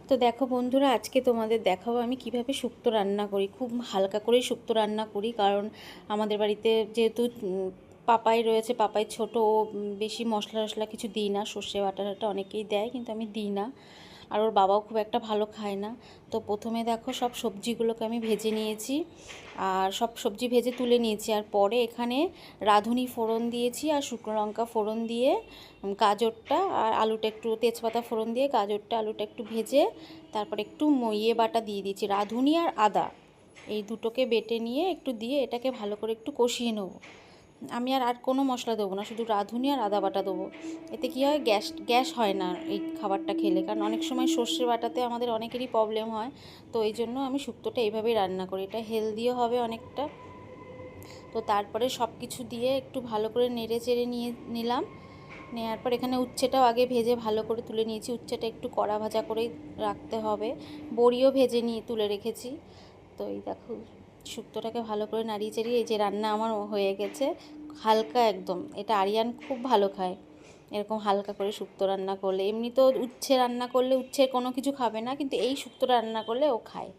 তো দেখো বন্ধুরা, আজকে তোমাদের দেখাবো আমি কিভাবে শুক্তো রান্না করি। খুব হালকা করেই শুক্তো রান্না করি, কারণ আমাদের বাড়িতে যেহেতু পাপাই রয়েছে, পাপাই ছোট, ও বেশি মশলা টশলা কিছু দিই না। সর্ষে বাটা টাটা অনেকেই দেয়, কিন্তু আমি দিই না। আর ওর বাবাও খুব একটা ভালো খায় না। তো প্রথমে দেখো সব সবজিগুলোকে আমি ভেজে নিয়েছি, আর সব সবজি ভেজে তুলে নিয়েছি। আর পরে এখানে রাঁধুনি ফোড়ন দিয়েছি, আর শুকনো লঙ্কা ফোড়ন দিয়ে গাজরটা আর আলুটা একটু, তেজপাতা ফোড়ন দিয়ে গাজরটা আলুটা একটু ভেজে তারপর একটু বাটা দিয়ে দিয়েছি, রাঁধুনি আর আদা, এই দুটোকে বেটে নিয়ে একটু দিয়ে এটাকে ভালো করে একটু কষিয়ে নেবো। আমি আর কোনো মশলা দেবো না, শুধু রাঁধুনি আর আদা বাটা দেবো। এতে কী হয়, গ্যাস গ্যাস হয় না এই খাবারটা খেলে, কারণ অনেক সময় সর্ষে বাটাতে আমাদের অনেকেরই প্রবলেম হয়। তো এই জন্য আমি শুক্তোটা এইভাবেই রান্না করি, এটা হেলদিও হবে অনেকটা। তো তারপরে সব কিছু দিয়ে একটু ভালো করে নেড়ে চেড়ে নিলাম। নেওয়ার পর এখানে উচ্ছেটাও আগে ভেজে ভালো করে তুলে নিয়েছি। উচ্ছেটা একটু কড়া ভাজা করেই রাখতে হবে। বড়িও ভেজে নিয়ে তুলে রেখেছি। তো এই দেখো, শুক্তোটাকে ভালো করে নাড়িয়ে চাড়িয়ে এই যে রান্না আমার হয়ে গেছে। হালকা একদম, এটা আরিয়ান খুব ভালো খায় এরকম হালকা করে শুক্তো রান্না করলে। এমনি তো উচ্ছে রান্না করলে উচ্ছের কোনো কিছু খাবে না, কিন্তু এই শুক্তোটা রান্না করলে ও খায়।